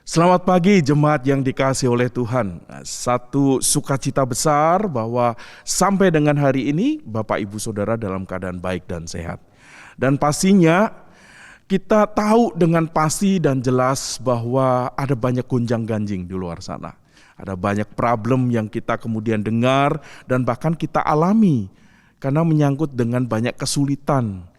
Selamat pagi jemaat yang dikasihi oleh Tuhan. Satu sukacita besar bahwa sampai dengan hari ini Bapak Ibu Saudara dalam keadaan baik dan sehat. Dan pastinya kita tahu dengan pasti dan jelas bahwa ada banyak gonjang-ganjing di luar sana. Ada banyak problem yang kita kemudian dengar dan bahkan kita alami karena menyangkut dengan banyak kesulitan.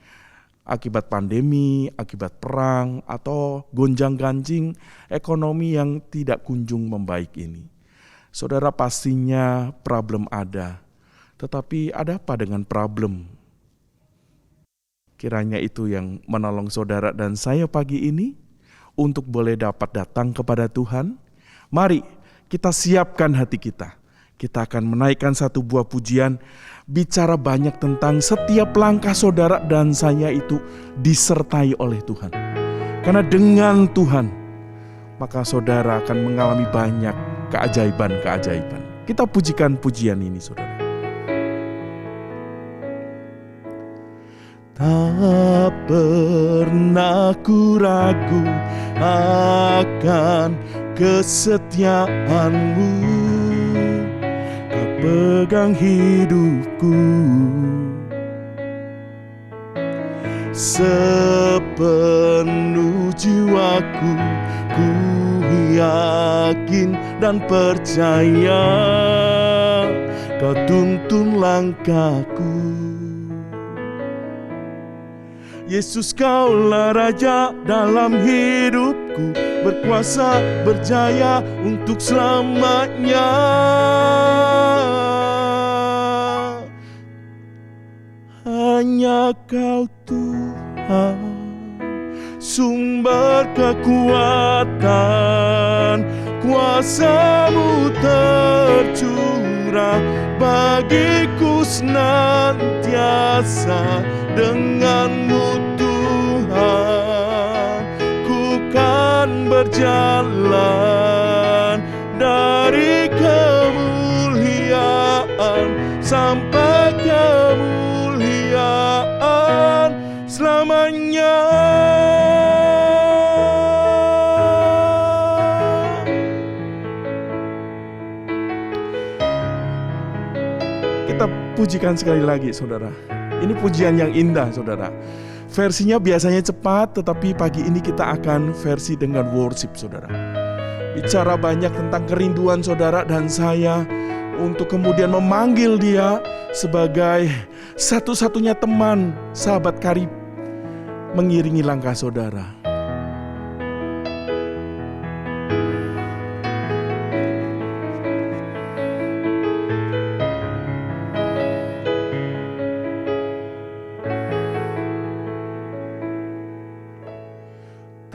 Akibat pandemi, akibat perang, atau gonjang-ganjing ekonomi yang tidak kunjung membaik ini. Saudara, pastinya problem ada, tetapi ada apa dengan problem? Kiranya itu yang menolong saudara dan saya pagi ini untuk boleh dapat datang kepada Tuhan. Mari kita siapkan hati kita. Kita akan menaikkan satu buah pujian, bicara banyak tentang setiap langkah saudara dan saya itu disertai oleh Tuhan. Karena dengan Tuhan, maka saudara akan mengalami banyak keajaiban-keajaiban. Kita pujikan pujian ini, saudara. Tak pernah ku ragu akan kesetiaanmu. Pegang hidupku sepenuh jiwaku, ku yakin dan percaya kau tuntun langkahku. Yesus, kaulah Raja dalam hidupku, berkuasa berjaya untuk selamanya. Hanya Kau Tuhan, sumber kekuatan, kuasa-Mu tercurah bagiku senantiasa. Dengan-Mu Tuhan, ku kan berjalan dari kemuliaan sampai kemuliaan selamanya. Kita pujikan sekali lagi, saudara. Ini pujian yang indah, saudara. Versinya biasanya cepat, tetapi pagi ini kita akan versi dengan worship, saudara. Bicara banyak tentang kerinduan saudara dan saya untuk kemudian memanggil Dia sebagai satu-satunya teman, sahabat karib, mengiringi langkah saudara.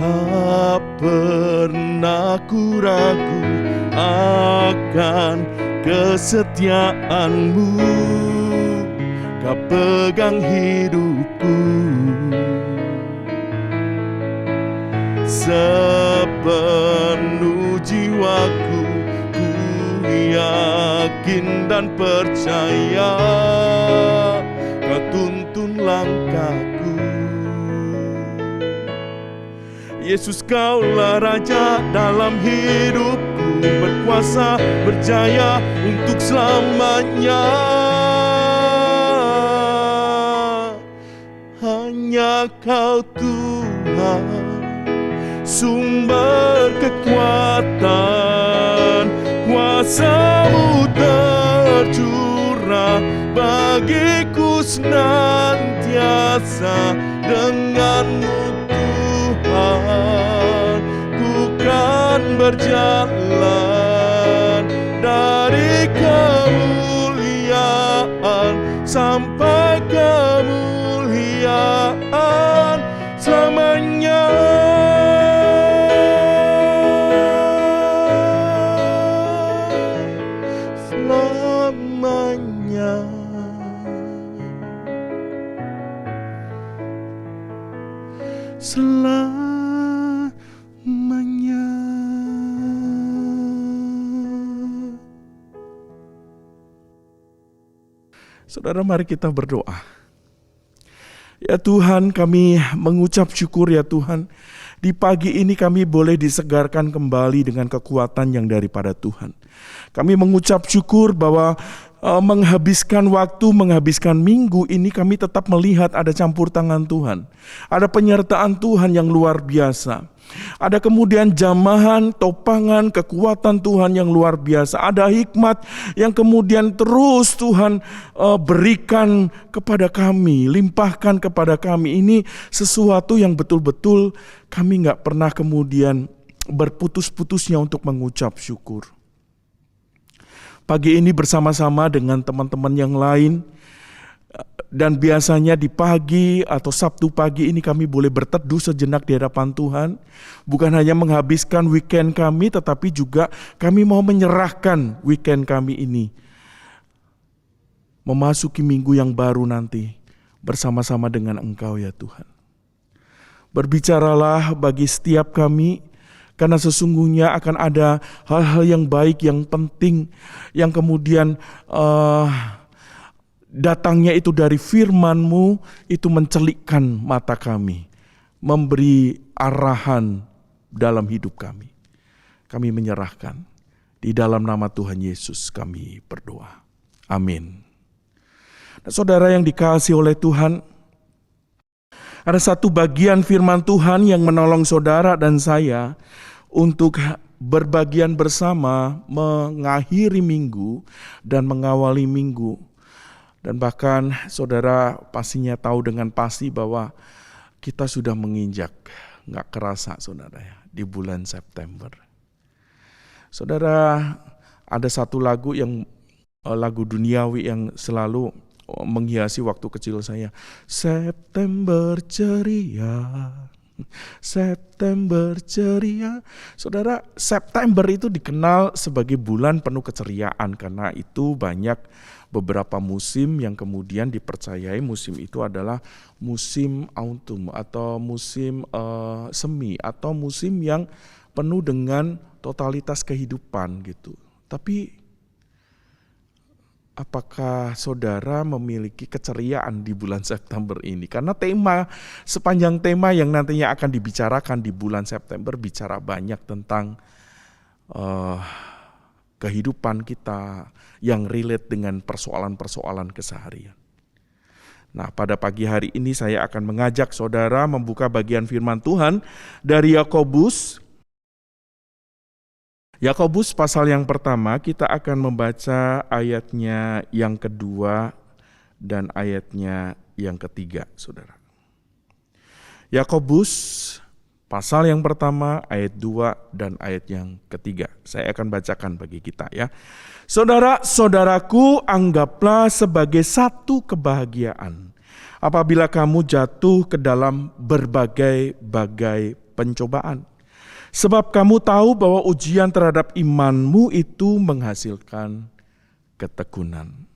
Tak pernah ku ragu akan kesetiaanmu, Kau pegang hidupku sepenuh jiwaku, ku yakin dan percaya Kau tuntun langkahku. Yesus, kaulah Raja dalam hidupku, berkuasa berjaya untuk selamanya. Hanya Kau Tuhan, sumber kekuatan, kuasa-Mu tercurah bagiku senantiasa. Dengan-Mu Tuhan, ku kan berjalan dari kemuliaan sampai kemuliaan selamanya. Selamanya. Selamanya. Saudara, mari kita berdoa. Ya Tuhan, kami mengucap syukur ya Tuhan, Di pagi ini kami boleh disegarkan kembali dengan kekuatan yang daripada Tuhan. Kami mengucap syukur bahwa menghabiskan waktu, menghabiskan minggu ini kami tetap melihat ada campur tangan Tuhan. Ada penyertaan Tuhan yang luar biasa. Ada kemudian jamahan, topangan, kekuatan Tuhan yang luar biasa. Ada hikmat yang kemudian terus Tuhan berikan kepada kami, limpahkan kepada kami. Ini sesuatu yang betul-betul kami gak pernah kemudian berputus-putusnya untuk mengucap syukur. Pagi ini bersama-sama dengan teman-teman yang lain, dan biasanya di pagi atau Sabtu pagi ini kami boleh berteduh sejenak di hadapan Tuhan. Bukan hanya menghabiskan weekend kami, tetapi juga kami mau menyerahkan weekend kami ini. Memasuki minggu yang baru nanti bersama-sama dengan Engkau ya Tuhan. Berbicaralah bagi setiap kami, karena sesungguhnya akan ada hal-hal yang baik, yang penting, yang kemudian datangnya itu dari firman-Mu, itu mencelikkan mata kami, memberi arahan dalam hidup kami. Kami menyerahkan, di dalam nama Tuhan Yesus kami berdoa. Amin. Nah, saudara yang dikasihi oleh Tuhan, ada satu bagian firman Tuhan yang menolong saudara dan saya untuk berbagian bersama mengakhiri minggu dan mengawali minggu. Dan bahkan saudara pastinya tahu dengan pasti bahwa kita sudah menginjak, gak kerasa saudara ya, di bulan September. Saudara, ada satu lagu duniawi yang selalu menghiasi waktu kecil saya. September ceria, September ceria. Saudara, September itu dikenal sebagai bulan penuh keceriaan karena itu banyak beberapa musim yang kemudian dipercayai musim itu adalah musim autumn atau musim semi atau musim yang penuh dengan totalitas kehidupan gitu. Tapi apakah saudara memiliki keceriaan di bulan September ini? Karena sepanjang tema yang nantinya akan dibicarakan di bulan September bicara banyak tentang kehidupan kita yang relate dengan persoalan-persoalan keseharian. Nah, pada pagi hari ini saya akan mengajak saudara membuka bagian firman Tuhan dari Yakobus. Yakobus pasal yang pertama, kita akan membaca ayatnya yang kedua dan ayatnya yang ketiga, saudara. Yakobus pasal yang pertama, ayat 2 dan ayat yang ketiga. Saya akan bacakan bagi kita ya. Saudara-saudaraku, anggaplah sebagai satu kebahagiaan apabila kamu jatuh ke dalam berbagai-bagai pencobaan. Sebab kamu tahu bahwa ujian terhadap imanmu itu menghasilkan ketekunan.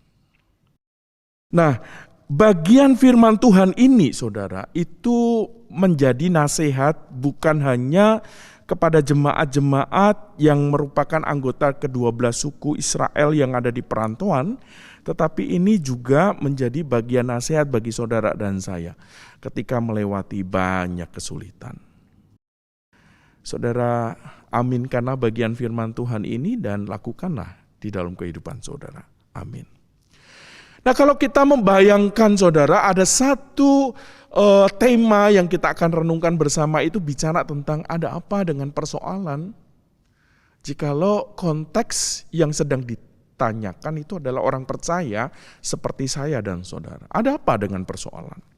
Nah, bagian firman Tuhan ini saudara, itu menjadi nasihat bukan hanya kepada jemaat-jemaat yang merupakan anggota ke-12 suku Israel yang ada di perantauan, tetapi ini juga menjadi bagian nasihat bagi saudara dan saya ketika melewati banyak kesulitan. Saudara, aminkanlah bagian firman Tuhan ini dan lakukanlah di dalam kehidupan saudara. Amin. Nah, kalau kita membayangkan saudara, ada satu tema yang kita akan renungkan bersama itu bicara tentang ada apa dengan persoalan jikalau konteks yang sedang ditanyakan itu adalah orang percaya seperti saya dan saudara. Ada apa dengan persoalan?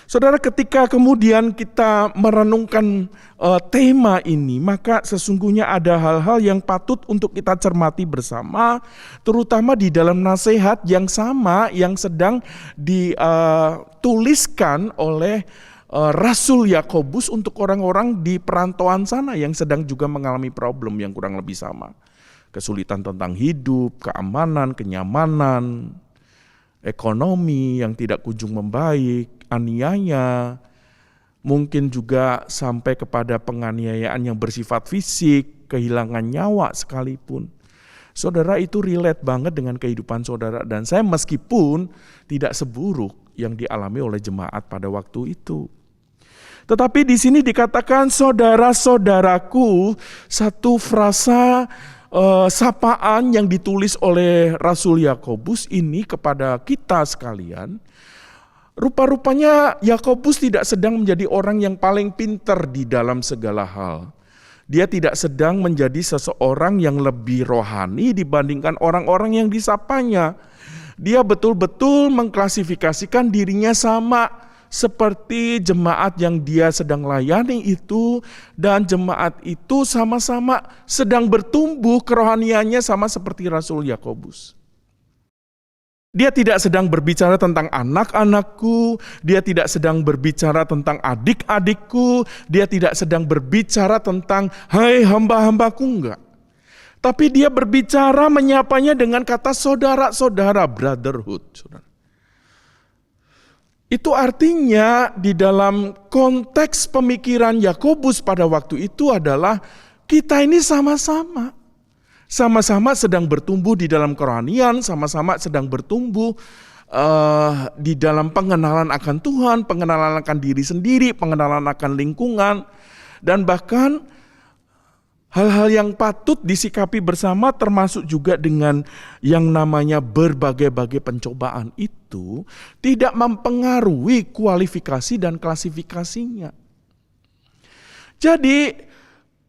Saudara, ketika kemudian kita merenungkan tema ini, maka sesungguhnya ada hal-hal yang patut untuk kita cermati bersama, terutama di dalam nasihat yang sama yang sedang dituliskan oleh Rasul Yakobus untuk orang-orang di perantauan sana yang sedang juga mengalami problem yang kurang lebih sama. Kesulitan tentang hidup, keamanan, kenyamanan, ekonomi yang tidak kunjung membaik, aniaya, mungkin juga sampai kepada penganiayaan yang bersifat fisik, kehilangan nyawa sekalipun. Saudara, itu relate banget dengan kehidupan saudara dan saya meskipun tidak seburuk yang dialami oleh jemaat pada waktu itu. Tetapi di sini dikatakan saudara-saudaraku, satu frasa sapaan yang ditulis oleh Rasul Yakobus ini kepada kita sekalian. Rupa-rupanya Yakobus tidak sedang menjadi orang yang paling pintar di dalam segala hal. Dia tidak sedang menjadi seseorang yang lebih rohani dibandingkan orang-orang yang disapanya. Dia betul-betul mengklasifikasikan dirinya sama seperti jemaat yang dia sedang layani itu, dan jemaat itu sama-sama sedang bertumbuh kerohaniannya sama seperti Rasul Yakobus. Dia tidak sedang berbicara tentang anak-anakku, dia tidak sedang berbicara tentang adik-adikku, dia tidak sedang berbicara tentang hai hamba-hambaku, enggak. Tapi dia berbicara menyapanya dengan kata saudara-saudara, brotherhood. Saudara. Itu artinya di dalam konteks pemikiran Yakobus pada waktu itu adalah kita ini sama-sama. Sama-sama sedang bertumbuh di dalam kerohanian, sama-sama sedang bertumbuh di dalam pengenalan akan Tuhan, pengenalan akan diri sendiri, pengenalan akan lingkungan, dan bahkan hal-hal yang patut disikapi bersama termasuk juga dengan yang namanya berbagai-bagai pencobaan itu tidak mempengaruhi kualifikasi dan klasifikasinya. Jadi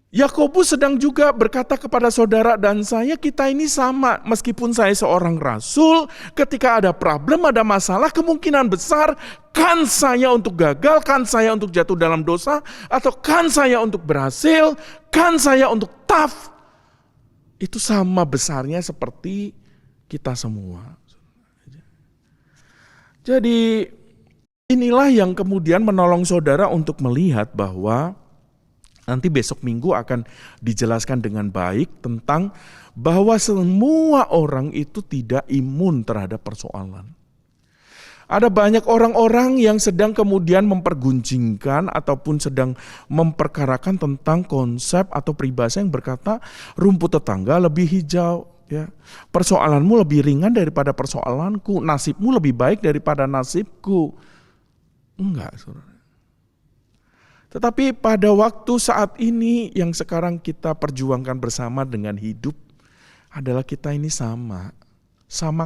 Yakobus sedang juga berkata kepada saudara dan saya, kita ini sama. Meskipun saya seorang rasul, ketika ada problem, ada masalah, kemungkinan besar kan saya untuk gagal, kan saya untuk jatuh dalam dosa, atau kan saya untuk berhasil, kan saya untuk tough. Itu sama besarnya seperti kita semua. Jadi inilah yang kemudian menolong saudara untuk melihat bahwa nanti besok minggu akan dijelaskan dengan baik tentang bahwa semua orang itu tidak imun terhadap persoalan. Ada banyak orang-orang yang sedang kemudian mempergunjingkan ataupun sedang memperkarakan tentang konsep atau peribahasa yang berkata rumput tetangga lebih hijau. Ya. Persoalanmu lebih ringan daripada persoalanku, nasibmu lebih baik daripada nasibku. Enggak, saudara. Tetapi pada waktu saat ini yang sekarang kita perjuangkan bersama dengan hidup adalah kita ini sama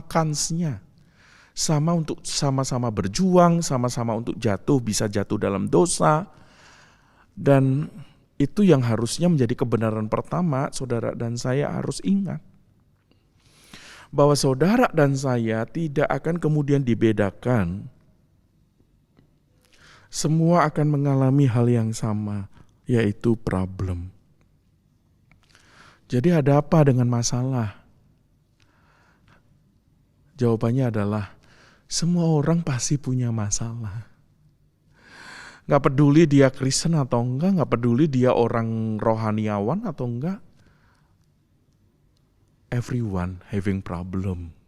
kansnya. Sama untuk sama-sama berjuang, sama-sama untuk jatuh, bisa jatuh dalam dosa. Dan itu yang harusnya menjadi kebenaran pertama, saudara dan saya harus ingat. Bahwa saudara dan saya tidak akan kemudian dibedakan. Semua akan mengalami hal yang sama, yaitu problem. Jadi ada apa dengan masalah? Jawabannya adalah semua orang pasti punya masalah. Gak peduli dia Kristen atau enggak, gak peduli dia orang rohaniawan atau enggak. Everyone having problem.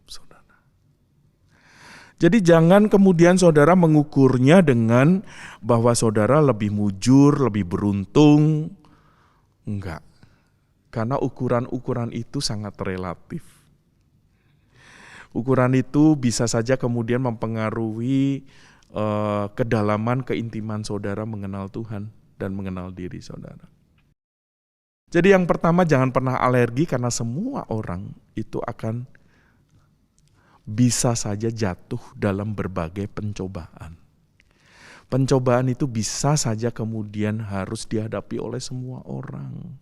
Jadi jangan kemudian saudara mengukurnya dengan bahwa saudara lebih mujur, lebih beruntung. Enggak. Karena ukuran-ukuran itu sangat relatif. Ukuran itu bisa saja kemudian mempengaruhi kedalaman, keintiman saudara mengenal Tuhan dan mengenal diri saudara. Jadi yang pertama, jangan pernah alergi karena semua orang itu akan bisa saja jatuh dalam berbagai pencobaan. Pencobaan itu bisa saja kemudian harus dihadapi oleh semua orang.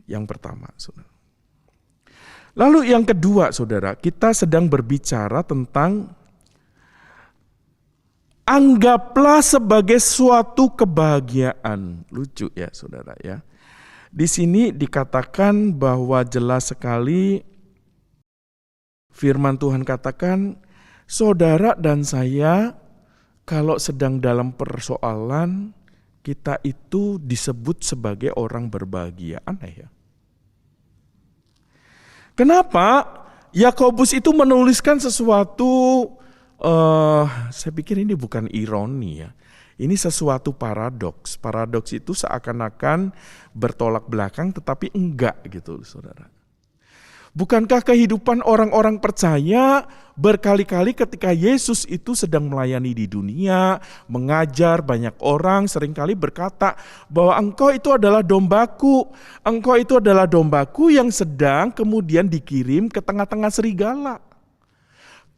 Yang pertama, saudara. Lalu yang kedua, saudara, kita sedang berbicara tentang anggaplah sebagai suatu kebahagiaan. Lucu ya, saudara ya. Di sini dikatakan bahwa jelas sekali firman Tuhan katakan, saudara dan saya kalau sedang dalam persoalan, kita itu disebut sebagai orang berbahagia. Aneh ya. Kenapa Yakobus itu menuliskan sesuatu, saya pikir ini bukan ironi ya. Ini sesuatu paradoks. Paradoks itu seakan-akan bertolak belakang tetapi enggak gitu, saudara. Bukankah kehidupan orang-orang percaya berkali-kali ketika Yesus itu sedang melayani di dunia, mengajar banyak orang, seringkali berkata bahwa engkau itu adalah dombaku, engkau itu adalah dombaku yang sedang kemudian dikirim ke tengah-tengah serigala.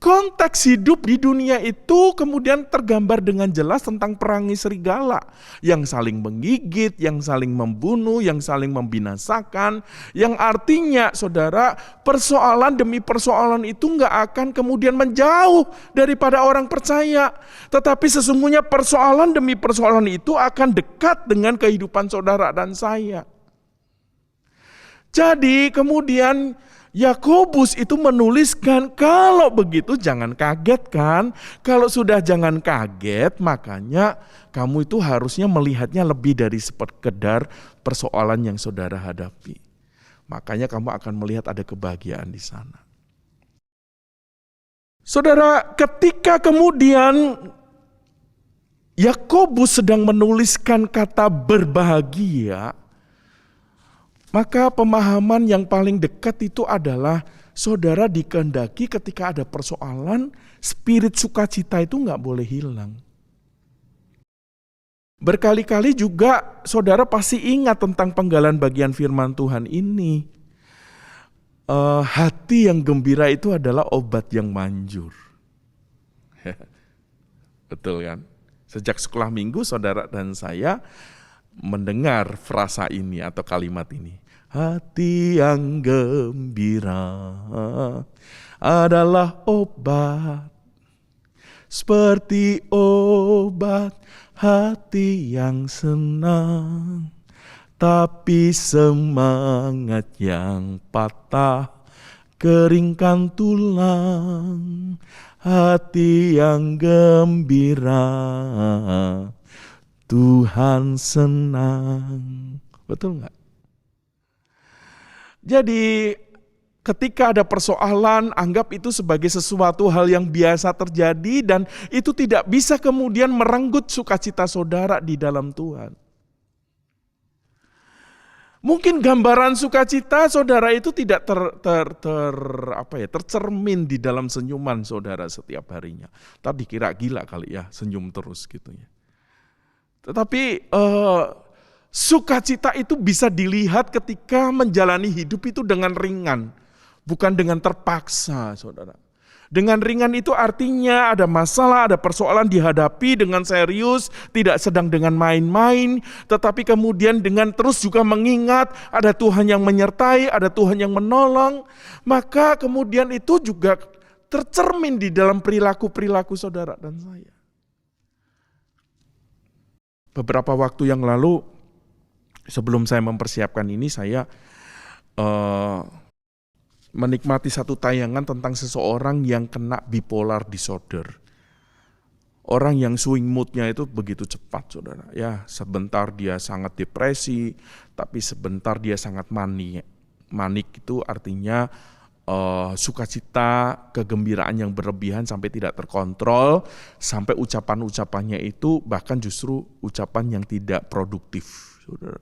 Konteks hidup di dunia itu kemudian tergambar dengan jelas tentang perangi serigala yang saling menggigit, yang saling membunuh, yang saling membinasakan, yang artinya saudara persoalan demi persoalan itu nggak akan kemudian menjauh daripada orang percaya. Tetapi sesungguhnya persoalan demi persoalan itu akan dekat dengan kehidupan saudara dan saya. Jadi kemudian Yakobus itu menuliskan, kalau begitu jangan kaget kan. Kalau sudah jangan kaget, makanya kamu itu harusnya melihatnya lebih dari sekedar persoalan yang saudara hadapi. Makanya kamu akan melihat ada kebahagiaan di sana. Saudara, ketika kemudian Yakobus sedang menuliskan kata berbahagia, maka pemahaman yang paling dekat itu adalah saudara dikehendaki ketika ada persoalan, spirit sukacita itu nggak boleh hilang. Berkali-kali juga saudara pasti ingat tentang penggalan bagian firman Tuhan ini. Hati yang gembira itu adalah obat yang manjur. Betul kan? Sejak sekolah minggu saudara dan saya mendengar frasa ini atau kalimat ini. Hati yang gembira adalah obat, seperti obat hati yang senang. Tapi semangat yang patah keringkan tulang. Hati yang gembira Tuhan senang. Betul nggak? Jadi ketika ada persoalan, anggap itu sebagai sesuatu hal yang biasa terjadi dan itu tidak bisa kemudian merenggut sukacita saudara di dalam Tuhan. Mungkin gambaran sukacita saudara itu tidak tercermin di dalam senyuman saudara setiap harinya. Tadi dikira gila kali ya, senyum terus gitu ya. Tetapi sukacita itu bisa dilihat ketika menjalani hidup itu dengan ringan, bukan dengan terpaksa, saudara. Dengan ringan itu artinya ada masalah, ada persoalan dihadapi dengan serius, tidak sedang dengan main-main, tetapi kemudian dengan terus juga mengingat ada Tuhan yang menyertai, ada Tuhan yang menolong, maka kemudian itu juga tercermin di dalam perilaku-perilaku saudara dan saya. Beberapa waktu yang lalu, sebelum saya mempersiapkan ini, saya menikmati satu tayangan tentang seseorang yang kena bipolar disorder. Orang yang swing moodnya itu begitu cepat, saudara. Ya, sebentar dia sangat depresi, tapi sebentar dia sangat manik. Manik itu artinya sukacita, kegembiraan yang berlebihan sampai tidak terkontrol, sampai ucapan-ucapannya itu bahkan justru ucapan yang tidak produktif, saudara.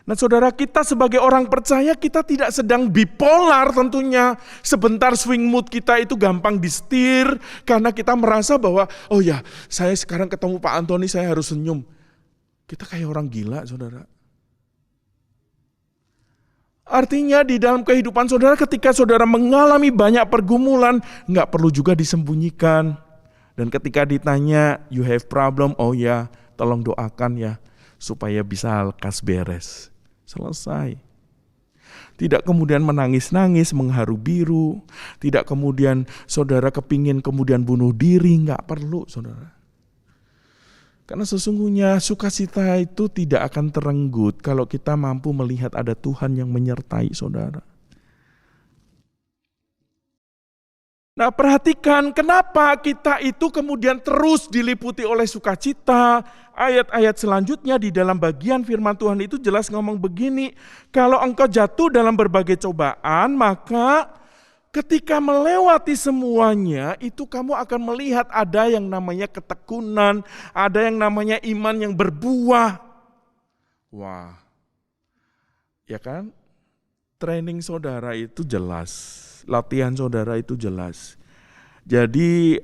Nah saudara, kita sebagai orang percaya kita tidak sedang bipolar tentunya. Sebentar swing mood kita itu gampang disetir karena kita merasa bahwa oh ya saya sekarang ketemu Pak Antoni saya harus senyum. Kita kayak orang gila saudara. Artinya di dalam kehidupan saudara ketika saudara mengalami banyak pergumulan gak perlu juga disembunyikan. Dan ketika ditanya you have problem, oh ya tolong doakan ya supaya bisa lekas beres. Selesai. Tidak kemudian menangis-nangis, mengharu biru. Tidak kemudian saudara kepingin kemudian bunuh diri. Enggak perlu saudara. Karena sesungguhnya sukacita itu tidak akan terenggut kalau kita mampu melihat ada Tuhan yang menyertai saudara. Nah perhatikan kenapa kita itu kemudian terus diliputi oleh sukacita. Ayat-ayat selanjutnya di dalam bagian firman Tuhan itu jelas ngomong begini. Kalau engkau jatuh dalam berbagai cobaan, maka ketika melewati semuanya itu kamu akan melihat ada yang namanya ketekunan. Ada yang namanya iman yang berbuah. Wah, ya kan? training saudara itu jelas, latihan saudara itu jelas. Jadi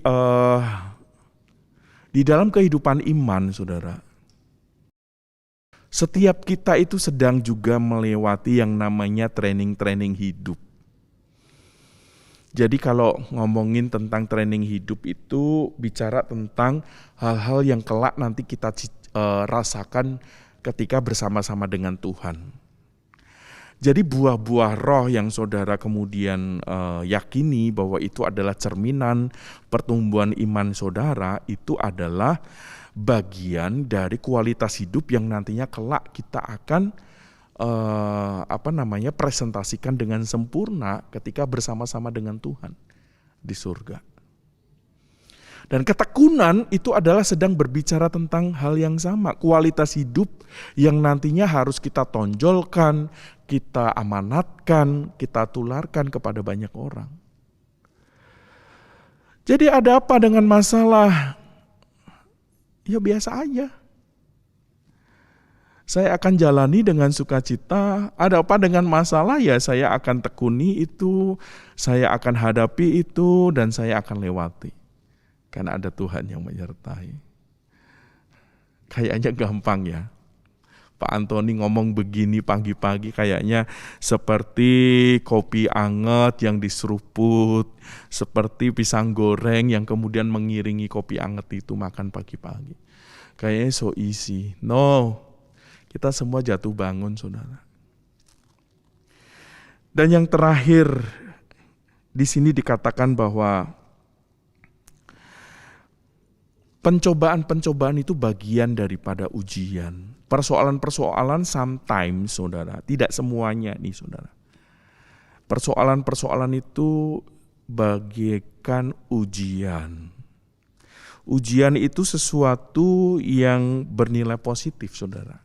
di dalam kehidupan iman saudara, setiap kita itu sedang juga melewati yang namanya training hidup. Jadi kalau ngomongin tentang training hidup itu bicara tentang hal-hal yang kelak nanti kita rasakan ketika bersama-sama dengan Tuhan. Jadi buah-buah roh yang saudara kemudian yakini bahwa itu adalah cerminan pertumbuhan iman saudara, itu adalah bagian dari kualitas hidup yang nantinya kelak kita akan presentasikan dengan sempurna ketika bersama-sama dengan Tuhan di surga. Dan ketekunan itu adalah sedang berbicara tentang hal yang sama, kualitas hidup yang nantinya harus kita tonjolkan, kita amanatkan, kita tularkan kepada banyak orang. Jadi ada apa dengan masalah? Ya biasa aja. Saya akan jalani dengan sukacita. Ada apa dengan masalah? Ya saya akan tekuni itu, saya akan hadapi itu, dan saya akan lewati. Karena ada Tuhan yang menyertai. Kayaknya gampang ya. Pak Antoni ngomong begini pagi-pagi kayaknya seperti kopi anget yang diseruput, seperti pisang goreng yang kemudian mengiringi kopi anget itu makan pagi-pagi. Kayaknya so easy. No, kita semua jatuh bangun saudara. Dan yang terakhir di sini dikatakan bahwa pencobaan-pencobaan itu bagian daripada ujian. Persoalan-persoalan sometimes, saudara, tidak semuanya nih, saudara. Persoalan-persoalan itu bagaikan ujian. Ujian itu sesuatu yang bernilai positif, saudara.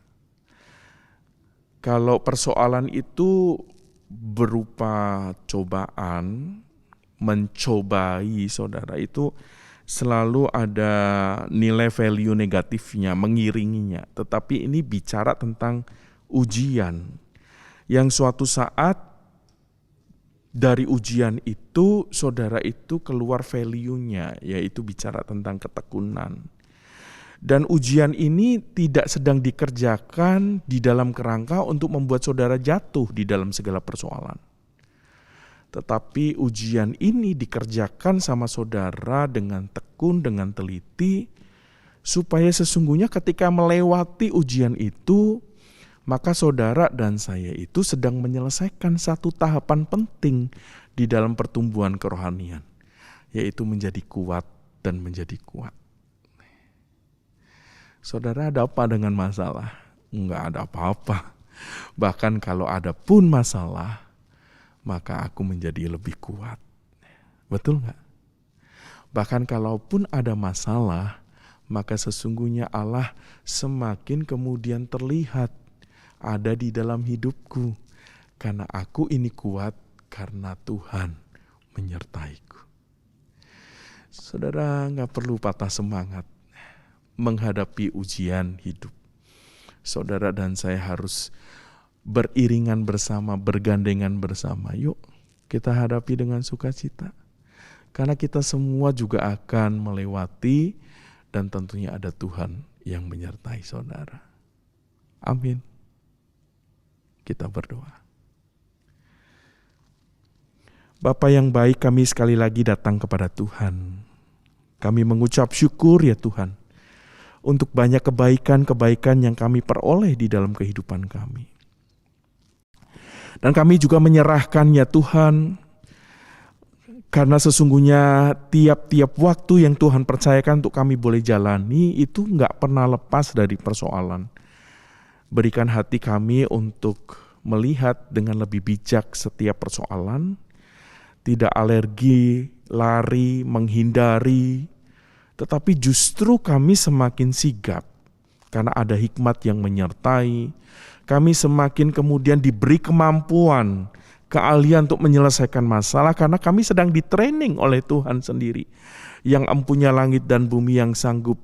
Kalau persoalan itu berupa cobaan, mencobai, saudara, itu selalu ada nilai value negatifnya, mengiringinya. Tetapi ini bicara tentang ujian yang suatu saat dari ujian itu, saudara itu keluar value-nya, yaitu bicara tentang ketekunan. Dan ujian ini tidak sedang dikerjakan di dalam kerangka untuk membuat saudara jatuh di dalam segala persoalan. Tetapi ujian ini dikerjakan sama saudara dengan tekun, dengan teliti, supaya sesungguhnya ketika melewati ujian itu, maka saudara dan saya itu sedang menyelesaikan satu tahapan penting di dalam pertumbuhan kerohanian, yaitu menjadi kuat dan menjadi kuat. Saudara ada apa dengan masalah? Enggak ada apa-apa. Bahkan kalau ada pun masalah, maka aku menjadi lebih kuat. Betul gak? Bahkan kalaupun ada masalah, maka sesungguhnya Allah semakin kemudian terlihat ada di dalam hidupku. Karena aku ini kuat karena Tuhan menyertaiku. Saudara gak perlu patah semangat menghadapi ujian hidup. Saudara dan saya harus beriringan bersama, bergandengan bersama. Yuk kita hadapi dengan sukacita. Karena kita semua juga akan melewati dan tentunya ada Tuhan yang menyertai saudara. Amin. Kita berdoa. Bapa yang baik, kami sekali lagi datang kepada Tuhan. Kami mengucap syukur ya Tuhan, untuk banyak kebaikan-kebaikan yang kami peroleh di dalam kehidupan kami. Dan kami juga menyerahkan ya Tuhan, karena sesungguhnya tiap-tiap waktu yang Tuhan percayakan untuk kami boleh jalani, itu gak pernah lepas dari persoalan. Berikan hati kami untuk melihat dengan lebih bijak setiap persoalan, tidak alergi, lari, menghindari, tetapi justru kami semakin sigap karena ada hikmat yang menyertai. Kami semakin kemudian diberi kemampuan, keahlian untuk menyelesaikan masalah karena kami sedang ditraining oleh Tuhan sendiri yang empunya langit dan bumi, yang sanggup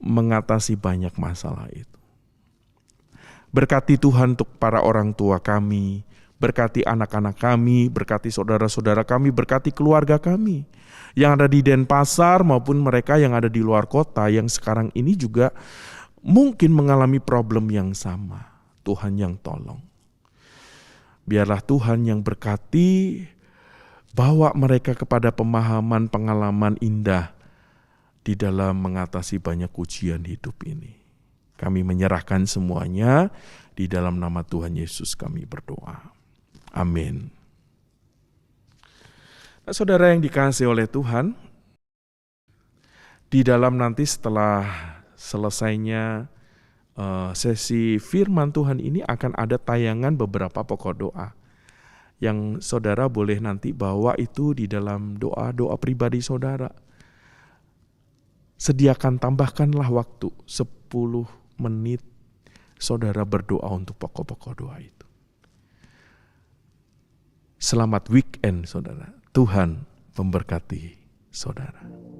mengatasi banyak masalah itu. Berkati Tuhan untuk para orang tua kami, Berkati anak-anak kami, berkati saudara-saudara kami, berkati keluarga kami yang ada di Denpasar maupun mereka yang ada di luar kota yang sekarang ini juga mungkin mengalami problem yang sama. Tuhan yang tolong. Biarlah Tuhan yang berkati, bawa mereka kepada pemahaman pengalaman indah di dalam mengatasi banyak ujian hidup ini. Kami menyerahkan semuanya di dalam nama Tuhan Yesus kami berdoa. Amin. Nah, saudara yang dikasihi oleh Tuhan, di dalam nanti setelah selesainya sesi firman Tuhan ini akan ada tayangan beberapa pokok doa yang saudara boleh nanti bawa itu di dalam doa-doa pribadi saudara. Sediakan, tambahkanlah waktu 10 menit saudara berdoa untuk pokok-pokok doa itu. Selamat weekend saudara. Tuhan memberkati saudara.